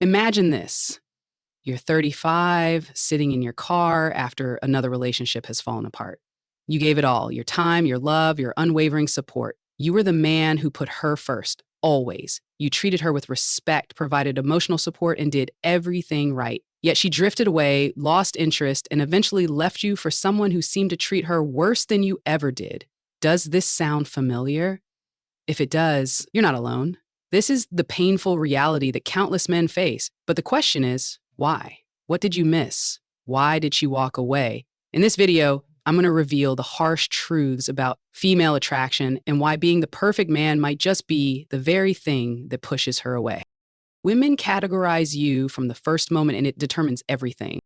Imagine this. You're 35, sitting in your car after another relationship has fallen apart. You gave it all, your time, your love, your unwavering support. You were the man who put her first, always. You treated her with respect, provided emotional support, and did everything right. Yet she drifted away, lost interest, and eventually left you for someone who seemed to treat her worse than you ever did. Does this sound familiar? If it does, you're not alone. This is the painful reality that countless men face. But the question is, why? What did you miss? Why did she walk away? In this video, I'm going to reveal the harsh truths about female attraction and why being the perfect man might just be the very thing that pushes her away. Women categorize you from the first moment, and it determines everything.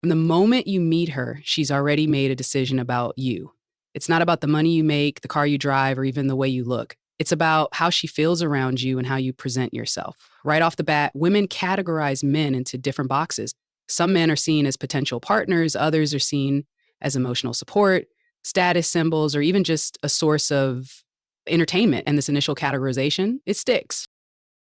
From the moment you meet her, she's already made a decision about you. It's not about the money you make, the car you drive, or even the way you look. It's about how she feels around you and how you present yourself. Right off the bat, women categorize men into different boxes. Some men are seen as potential partners, others are seen as emotional support, status symbols, or even just a source of entertainment. And this initial categorization, it sticks.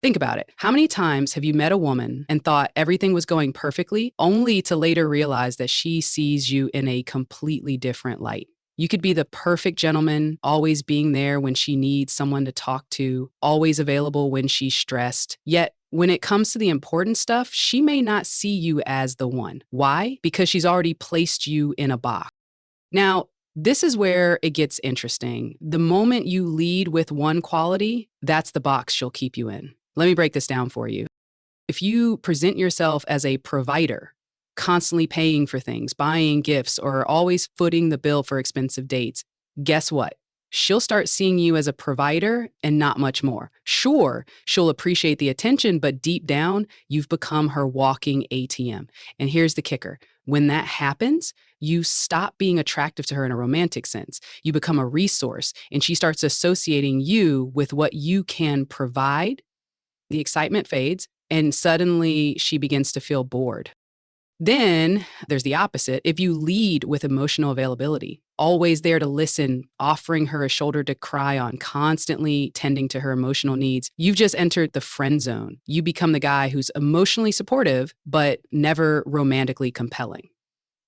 Think about it. How many times have you met a woman and thought everything was going perfectly, only to later realize that she sees you in a completely different light? You could be the perfect gentleman, always being there when she needs someone to talk to, always available when she's stressed. Yet, when it comes to the important stuff, she may not see you as the one. Why? Because she's already placed you in a box. Now, this is where it gets interesting. The moment you lead with one quality, that's the box she'll keep you in. Let me break this down for you. If you present yourself as a provider, constantly paying for things, buying gifts, or always footing the bill for expensive dates, guess what? She'll start seeing you as a provider and not much more. Sure, she'll appreciate the attention, but deep down, you've become her walking ATM. And here's the kicker. When that happens, you stop being attractive to her in a romantic sense. You become a resource, and she starts associating you with what you can provide. The excitement fades, and suddenly she begins to feel bored. Then there's the opposite. If you lead with emotional availability, always there to listen, offering her a shoulder to cry on, constantly tending to her emotional needs, you've just entered the friend zone. You become the guy who's emotionally supportive, but never romantically compelling.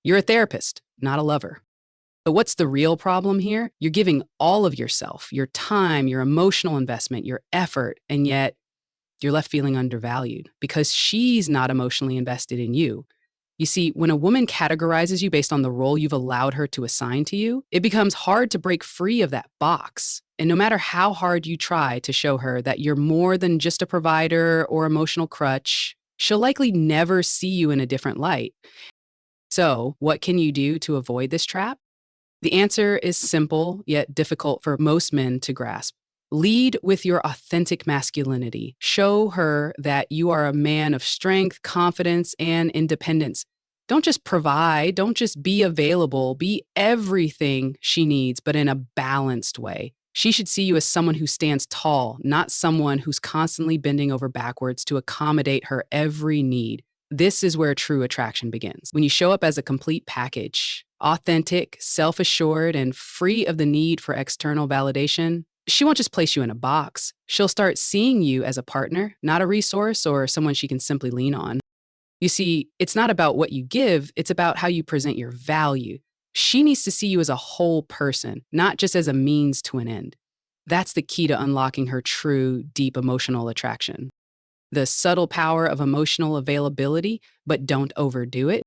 You're a therapist, not a lover. But what's the real problem here? You're giving all of yourself, your time, your emotional investment, your effort, and yet you're left feeling undervalued because she's not emotionally invested in you. You see, when a woman categorizes you based on the role you've allowed her to assign to you, it becomes hard to break free of that box. And no matter how hard you try to show her that you're more than just a provider or emotional crutch, she'll likely never see you in a different light. So, what can you do to avoid this trap? The answer is simple, yet difficult for most men to grasp. Lead with your authentic masculinity. Show her that you are a man of strength, confidence, and independence. Don't just provide, don't just be available, be everything she needs, but in a balanced way. She should see you as someone who stands tall, not someone who's constantly bending over backwards to accommodate her every need. This is where true attraction begins. When you show up as a complete package, authentic, self-assured, and free of the need for external validation, she won't just place you in a box. She'll start seeing you as a partner, not a resource or someone she can simply lean on. You see, it's not about what you give, it's about how you present your value. She needs to see you as a whole person, not just as a means to an end. That's the key to unlocking her true, deep emotional attraction. The subtle power of emotional availability, but don't overdo it.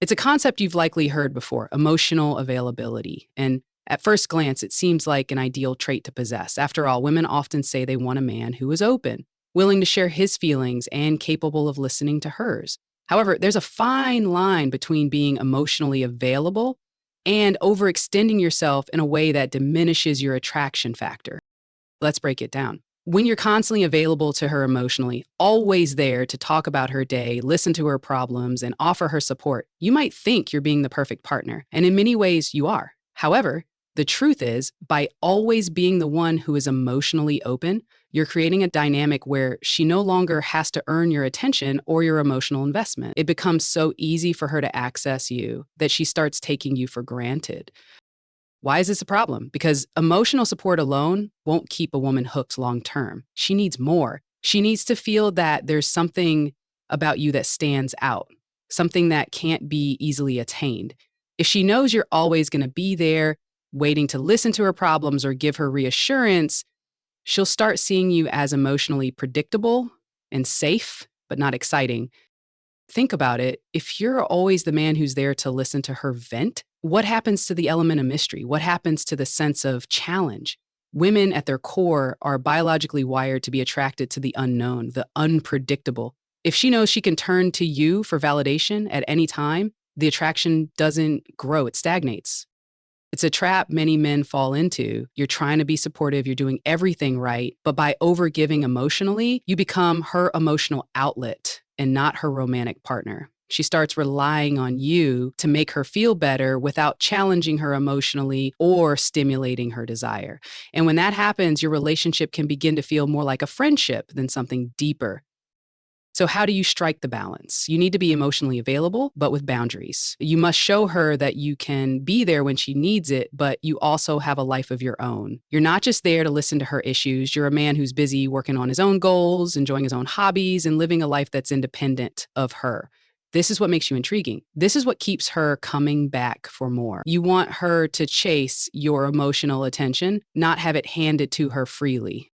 It's a concept you've likely heard before, emotional availability. And at first glance, it seems like an ideal trait to possess. After all, women often say they want a man who is open, willing to share his feelings, and capable of listening to hers. However, there's a fine line between being emotionally available and overextending yourself in a way that diminishes your attraction factor. Let's break it down. When you're constantly available to her emotionally, always there to talk about her day, listen to her problems, and offer her support, you might think you're being the perfect partner. And in many ways, you are. However, the truth is, by always being the one who is emotionally open, you're creating a dynamic where she no longer has to earn your attention or your emotional investment. It becomes so easy for her to access you that she starts taking you for granted. Why is this a problem? Because emotional support alone won't keep a woman hooked long term. She needs more. She needs to feel that there's something about you that stands out, something that can't be easily attained. If she knows you're always going to be there, waiting to listen to her problems or give her reassurance, she'll start seeing you as emotionally predictable and safe, but not exciting. Think about it. If you're always the man who's there to listen to her vent, what happens to the element of mystery? What happens to the sense of challenge? Women at their core are biologically wired to be attracted to the unknown, the unpredictable. If she knows she can turn to you for validation at any time, the attraction doesn't grow, it stagnates. It's a trap many men fall into. You're trying to be supportive, you're doing everything right, but by overgiving emotionally, you become her emotional outlet and not her romantic partner. She starts relying on you to make her feel better without challenging her emotionally or stimulating her desire. And when that happens, your relationship can begin to feel more like a friendship than something deeper. So, how do you strike the balance? You need to be emotionally available, but with boundaries. You must show her that you can be there when she needs it, but you also have a life of your own. You're not just there to listen to her issues. You're a man who's busy working on his own goals, enjoying his own hobbies, and living a life that's independent of her. This is what makes you intriguing. This is what keeps her coming back for more. You want her to chase your emotional attention, not have it handed to her freely.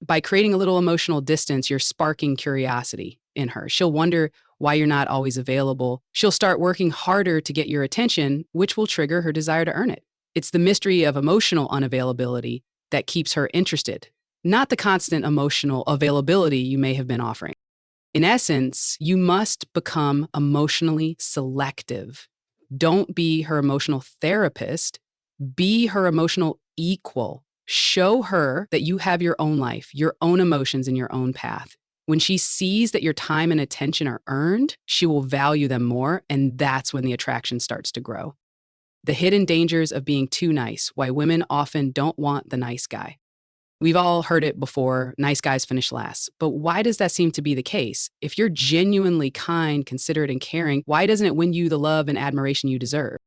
By creating a little emotional distance, you're sparking curiosity in her. She'll wonder why you're not always available. She'll start working harder to get your attention, which will trigger her desire to earn it. It's the mystery of emotional unavailability that keeps her interested, not the constant emotional availability you may have been offering. In essence, you must become emotionally selective. Don't be her emotional therapist, be her emotional equal. Show her that you have your own life, your own emotions, and your own path. When she sees that your time and attention are earned, she will value them more, and that's when the attraction starts to grow. The hidden dangers of being too nice, why women often don't want the nice guy. We've all heard it before, nice guys finish last. But why does that seem to be the case? If you're genuinely kind, considerate, and caring, why doesn't it win you the love and admiration you deserve?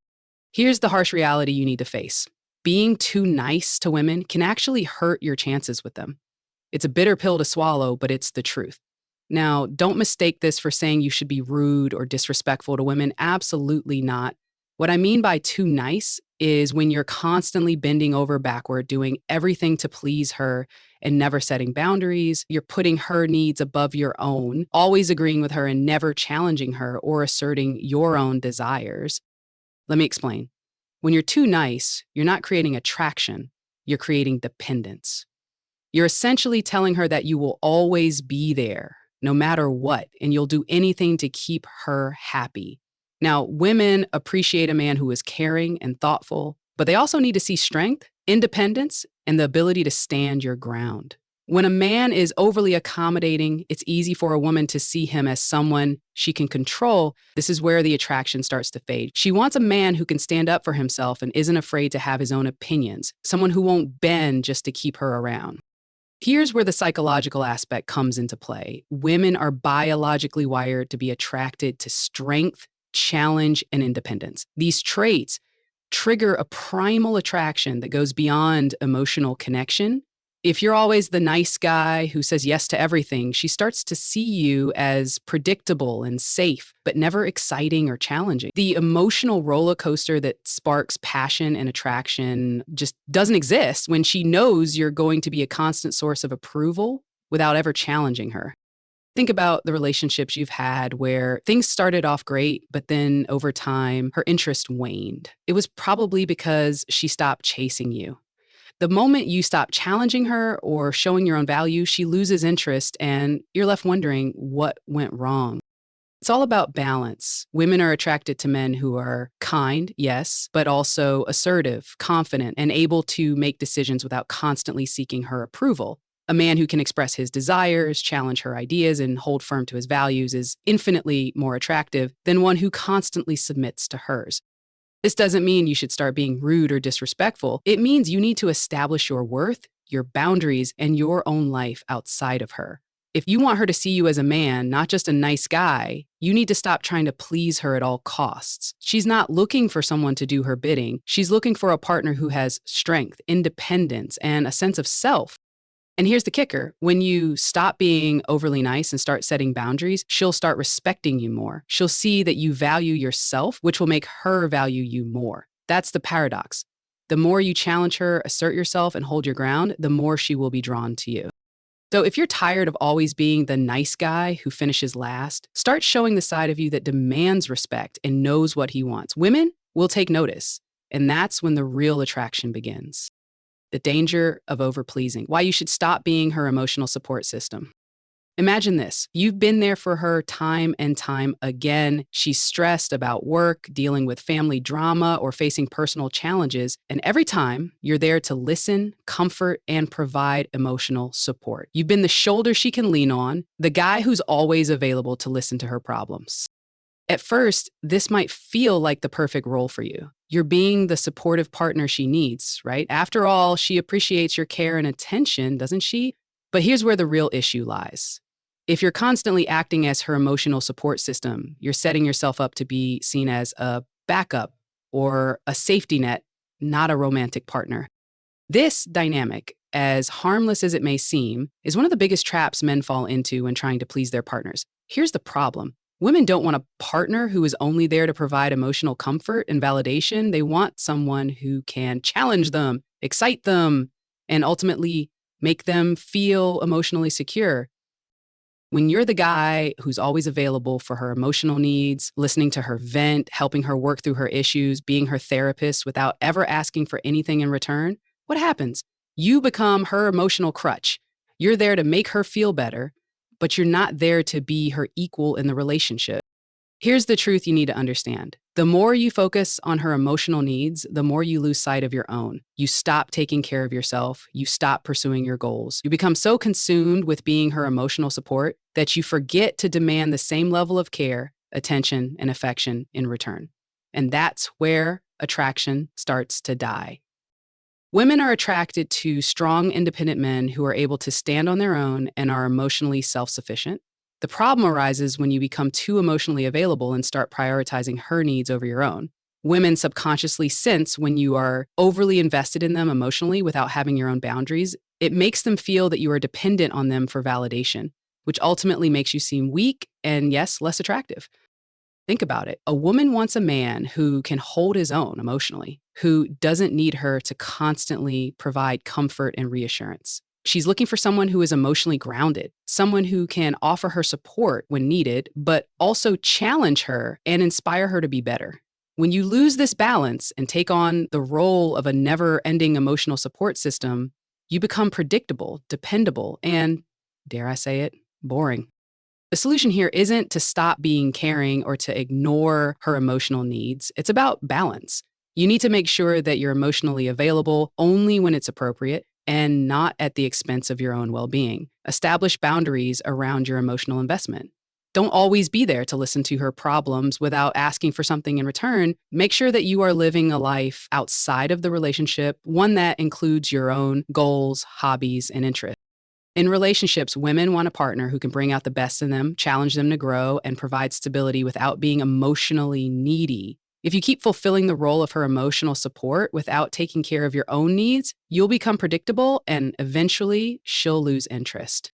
Here's the harsh reality you need to face. Being too nice to women can actually hurt your chances with them. It's a bitter pill to swallow, but it's the truth. Now, don't mistake this for saying you should be rude or disrespectful to women. Absolutely not. What I mean by too nice is when you're constantly bending over backward, doing everything to please her and never setting boundaries. You're putting her needs above your own, always agreeing with her and never challenging her or asserting your own desires. Let me explain. When you're too nice, you're not creating attraction, you're creating dependence. You're essentially telling her that you will always be there, no matter what, and you'll do anything to keep her happy. Now, women appreciate a man who is caring and thoughtful, but they also need to see strength, independence, and the ability to stand your ground. When a man is overly accommodating, it's easy for a woman to see him as someone she can control. This is where the attraction starts to fade. She wants a man who can stand up for himself and isn't afraid to have his own opinions, someone who won't bend just to keep her around. Here's where the psychological aspect comes into play. Women are biologically wired to be attracted to strength, challenge, and independence. These traits trigger a primal attraction that goes beyond emotional connection. If you're always the nice guy who says yes to everything, she starts to see you as predictable and safe, but never exciting or challenging. The emotional roller coaster that sparks passion and attraction just doesn't exist when she knows you're going to be a constant source of approval without ever challenging her. Think about the relationships you've had where things started off great, but then over time, her interest waned. It was probably because she stopped chasing you. The moment you stop challenging her or showing your own value, she loses interest and you're left wondering what went wrong. It's all about balance. Women are attracted to men who are kind, yes, but also assertive, confident, and able to make decisions without constantly seeking her approval. A man who can express his desires, challenge her ideas, and hold firm to his values is infinitely more attractive than one who constantly submits to hers. This doesn't mean you should start being rude or disrespectful. It means you need to establish your worth, your boundaries, and your own life outside of her. If you want her to see you as a man, not just a nice guy, you need to stop trying to please her at all costs. She's not looking for someone to do her bidding. She's looking for a partner who has strength, independence, and a sense of self. And here's the kicker. When you stop being overly nice and start setting boundaries, she'll start respecting you more. She'll see that you value yourself, which will make her value you more. That's the paradox. The more you challenge her, assert yourself, and hold your ground, the more she will be drawn to you. So if you're tired of always being the nice guy who finishes last, start showing the side of you that demands respect and knows what he wants. Women will take notice, and that's when the real attraction begins. The danger of overpleasing, why you should stop being her emotional support system. Imagine this. You've been there for her time and time again. She's stressed about work, dealing with family drama, or facing personal challenges. And every time you're there to listen, comfort, and provide emotional support. You've been the shoulder she can lean on, the guy who's always available to listen to her problems. At first, this might feel like the perfect role for you. You're being the supportive partner she needs, right? After all, she appreciates your care and attention, doesn't she? But here's where the real issue lies. If you're constantly acting as her emotional support system, you're setting yourself up to be seen as a backup or a safety net, not a romantic partner. This dynamic, as harmless as it may seem, is one of the biggest traps men fall into when trying to please their partners. Here's the problem. Women don't want a partner who is only there to provide emotional comfort and validation. They want someone who can challenge them, excite them, and ultimately make them feel emotionally secure. When you're the guy who's always available for her emotional needs, listening to her vent, helping her work through her issues, being her therapist without ever asking for anything in return, what happens? You become her emotional crutch. You're there to make her feel better, but you're not there to be her equal in the relationship. Here's the truth you need to understand. The more you focus on her emotional needs, the more you lose sight of your own. You stop taking care of yourself. You stop pursuing your goals. You become so consumed with being her emotional support that you forget to demand the same level of care, attention, and affection in return. And that's where attraction starts to die. Women are attracted to strong, independent men who are able to stand on their own and are emotionally self-sufficient. The problem arises when you become too emotionally available and start prioritizing her needs over your own. Women subconsciously sense when you are overly invested in them emotionally without having your own boundaries. It makes them feel that you are dependent on them for validation, which ultimately makes you seem weak and, yes, less attractive. Think about it. A woman wants a man who can hold his own emotionally, who doesn't need her to constantly provide comfort and reassurance. She's looking for someone who is emotionally grounded, someone who can offer her support when needed, but also challenge her and inspire her to be better. When you lose this balance and take on the role of a never ending emotional support system, you become predictable, dependable, and, dare I say it, boring. The solution here isn't to stop being caring or to ignore her emotional needs. It's about balance. You need to make sure that you're emotionally available only when it's appropriate and not at the expense of your own well-being. Establish boundaries around your emotional investment. Don't always be there to listen to her problems without asking for something in return. Make sure that you are living a life outside of the relationship, one that includes your own goals, hobbies, and interests. In relationships, women want a partner who can bring out the best in them, challenge them to grow, and provide stability without being emotionally needy. If you keep fulfilling the role of her emotional support without taking care of your own needs, you'll become predictable and eventually she'll lose interest.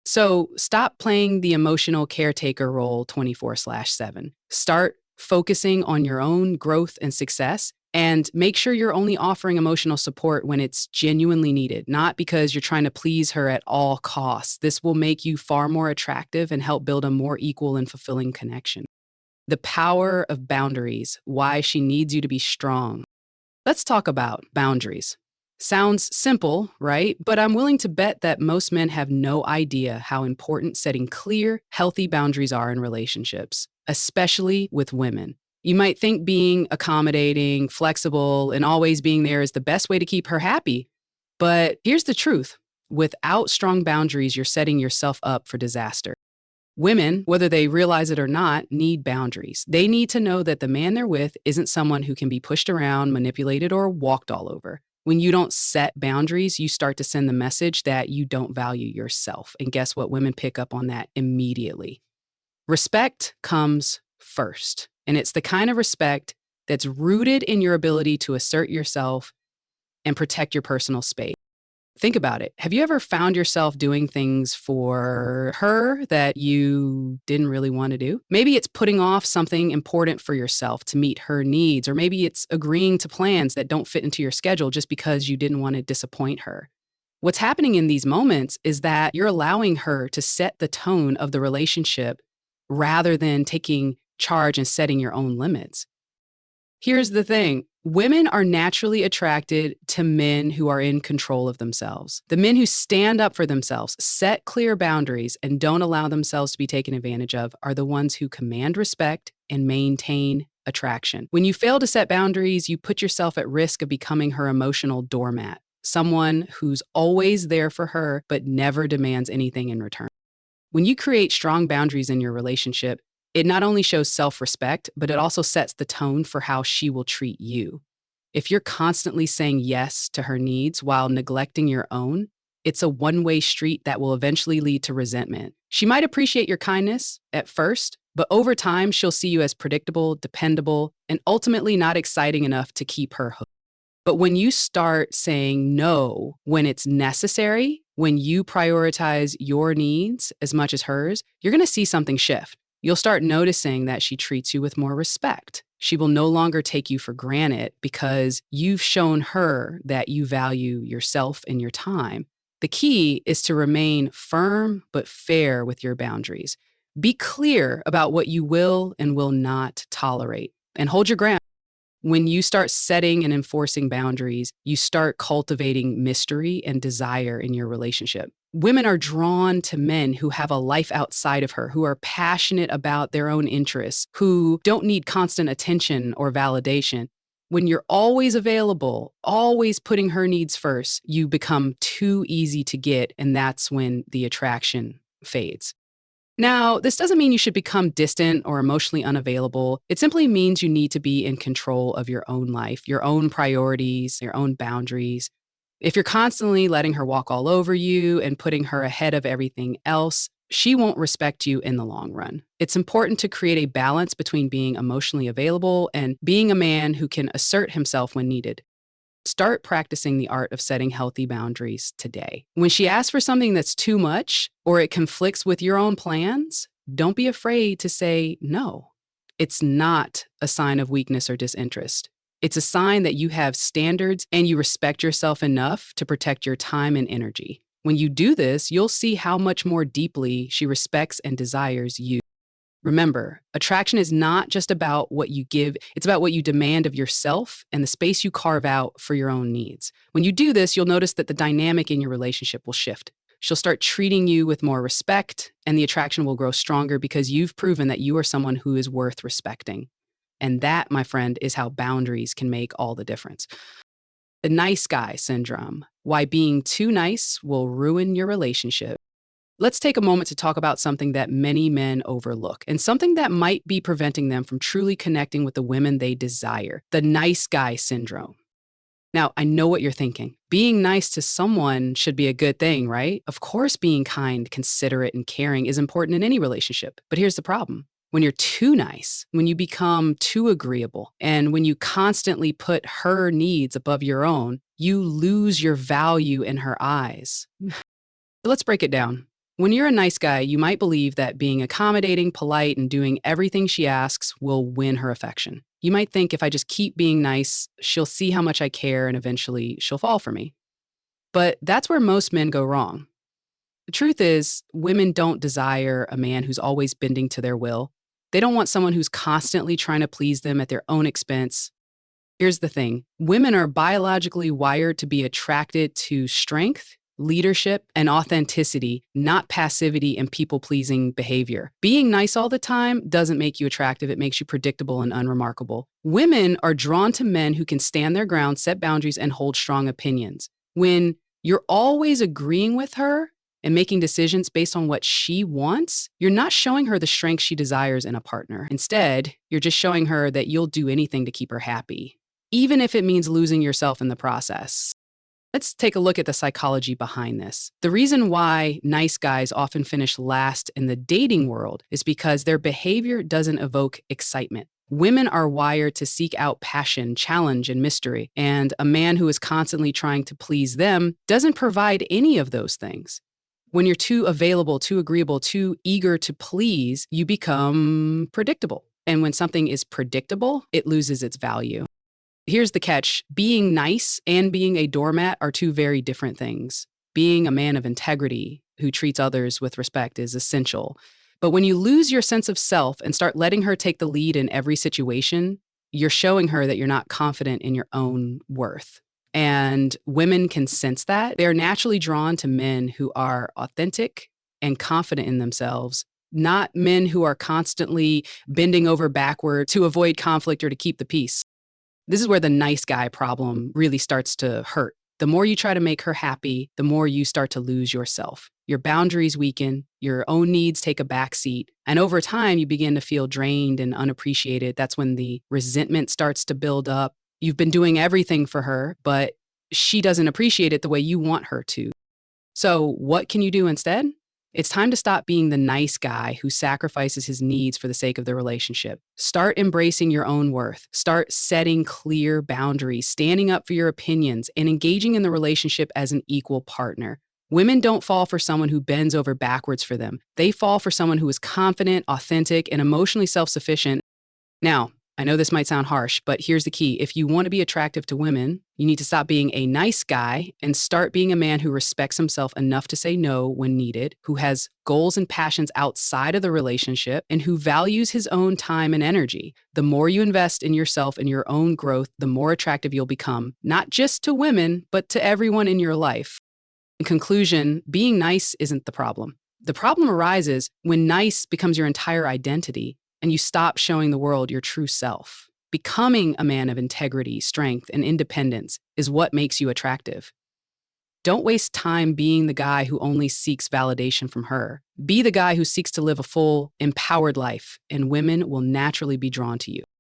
So stop playing the emotional caretaker role 24/7. Start focusing on your own growth and success, and make sure you're only offering emotional support when it's genuinely needed, not because you're trying to please her at all costs. This will make you far more attractive and help build a more equal and fulfilling connection. The power of boundaries, why she needs you to be strong. Let's talk about boundaries. Sounds simple, right? But I'm willing to bet that most men have no idea how important setting clear, healthy boundaries are in relationships, especially with women. You might think being accommodating, flexible, and always being there is the best way to keep her happy. But here's the truth. Without strong boundaries, you're setting yourself up for disaster. Women, whether they realize it or not, need boundaries. They need to know that the man they're with isn't someone who can be pushed around, manipulated, or walked all over. When you don't set boundaries, you start to send the message that you don't value yourself. And guess what? Women pick up on that immediately. Respect comes first. And it's the kind of respect that's rooted in your ability to assert yourself and protect your personal space. Think about it. Have you ever found yourself doing things for her that you didn't really want to do? Maybe it's putting off something important for yourself to meet her needs, or maybe it's agreeing to plans that don't fit into your schedule just because you didn't want to disappoint her. What's happening in these moments is that you're allowing her to set the tone of the relationship rather than taking charge and setting your own limits. Here's the thing. Women are naturally attracted to men who are in control of themselves. The men who stand up for themselves, set clear boundaries, and don't allow themselves to be taken advantage of are the ones who command respect and maintain attraction. When you fail to set boundaries, you put yourself at risk of becoming her emotional doormat, someone who's always there for her but never demands anything in return. When you create strong boundaries in your relationship, it not only shows self respect, but it also sets the tone for how she will treat you. If you're constantly saying yes to her needs while neglecting your own, it's a one-way street that will eventually lead to resentment. She might appreciate your kindness at first, but over time, she'll see you as predictable, dependable, and ultimately not exciting enough to keep her hooked. But when you start saying no when it's necessary, when you prioritize your needs as much as hers, you're going to see something shift. You'll start noticing that she treats you with more respect. She will no longer take you for granted because you've shown her that you value yourself and your time. The key is to remain firm but fair with your boundaries. Be clear about what you will and will not tolerate, and hold your ground. When you start setting and enforcing boundaries, you start cultivating mystery and desire in your relationship. Women are drawn to men who have a life outside of her, who are passionate about their own interests, who don't need constant attention or validation. When you're always available, always putting her needs first, you become too easy to get, and that's when the attraction fades. Now, this doesn't mean you should become distant or emotionally unavailable. It simply means you need to be in control of your own life, your own priorities, your own boundaries. If you're constantly letting her walk all over you and putting her ahead of everything else, she won't respect you in the long run. It's important to create a balance between being emotionally available and being a man who can assert himself when needed. Start practicing the art of setting healthy boundaries today. When she asks for something that's too much or it conflicts with your own plans, don't be afraid to say no. It's not a sign of weakness or disinterest. It's a sign that you have standards and you respect yourself enough to protect your time and energy. When you do this, you'll see how much more deeply she respects and desires you. Remember, attraction is not just about what you give, it's about what you demand of yourself and the space you carve out for your own needs. When you do this, you'll notice that the dynamic in your relationship will shift. She'll start treating you with more respect, and the attraction will grow stronger because you've proven that you are someone who is worth respecting. And that, my friend, is how boundaries can make all the difference. The nice guy syndrome, why being too nice will ruin your relationship. Let's take a moment to talk about something that many men overlook and something that might be preventing them from truly connecting with the women they desire: the nice guy syndrome. Now, I know what you're thinking. Being nice to someone should be a good thing, right? Of course, being kind, considerate, and caring is important in any relationship. But here's the problem. When you're too nice, when you become too agreeable, and when you constantly put her needs above your own, you lose your value in her eyes. Let's break it down. When you're a nice guy, you might believe that being accommodating, polite, and doing everything she asks will win her affection. You might think if I just keep being nice, she'll see how much I care and eventually she'll fall for me. But that's where most men go wrong. The truth is, women don't desire a man who's always bending to their will. They don't want someone who's constantly trying to please them at their own expense. Here's the thing. Women are biologically wired to be attracted to strength, leadership, and authenticity, not passivity and people-pleasing behavior. Being nice all the time doesn't make you attractive. It makes you predictable and unremarkable. Women are drawn to men who can stand their ground, set boundaries, and hold strong opinions. When you're always agreeing with her and making decisions based on what she wants, you're not showing her the strength she desires in a partner. Instead, you're just showing her that you'll do anything to keep her happy, even if it means losing yourself in the process. Let's take a look at the psychology behind this. The reason why nice guys often finish last in the dating world is because their behavior doesn't evoke excitement. Women are wired to seek out passion, challenge, and mystery, and a man who is constantly trying to please them doesn't provide any of those things. When you're too available, too agreeable, too eager to please, you become predictable. And when something is predictable, it loses its value. Here's the catch: being nice and being a doormat are two very different things. Being a man of integrity who treats others with respect is essential. But when you lose your sense of self and start letting her take the lead in every situation, you're showing her that you're not confident in your own worth. And women can sense that. They're naturally drawn to men who are authentic and confident in themselves, not men who are constantly bending over backward to avoid conflict or to keep the peace. This is where the nice guy problem really starts to hurt. The more you try to make her happy, the more you start to lose yourself. Your boundaries weaken, your own needs take a backseat, and over time you begin to feel drained and unappreciated. That's when the resentment starts to build up. You've been doing everything for her, but she doesn't appreciate it the way you want her to. So, what can you do instead? It's time to stop being the nice guy who sacrifices his needs for the sake of the relationship. Start embracing your own worth. Start setting clear boundaries, standing up for your opinions, and engaging in the relationship as an equal partner. Women don't fall for someone who bends over backwards for them. They fall for someone who is confident, authentic, and emotionally self-sufficient. Now, I know this might sound harsh, but here's the key. If you want to be attractive to women, you need to stop being a nice guy and start being a man who respects himself enough to say no when needed, who has goals and passions outside of the relationship, and who values his own time and energy. The more you invest in yourself and your own growth, the more attractive you'll become, not just to women, but to everyone in your life. In conclusion, being nice isn't the problem. The problem arises when nice becomes your entire identity and you stop showing the world your true self. Becoming a man of integrity, strength, and independence is what makes you attractive. Don't waste time being the guy who only seeks validation from her. Be the guy who seeks to live a full, empowered life, and women will naturally be drawn to you.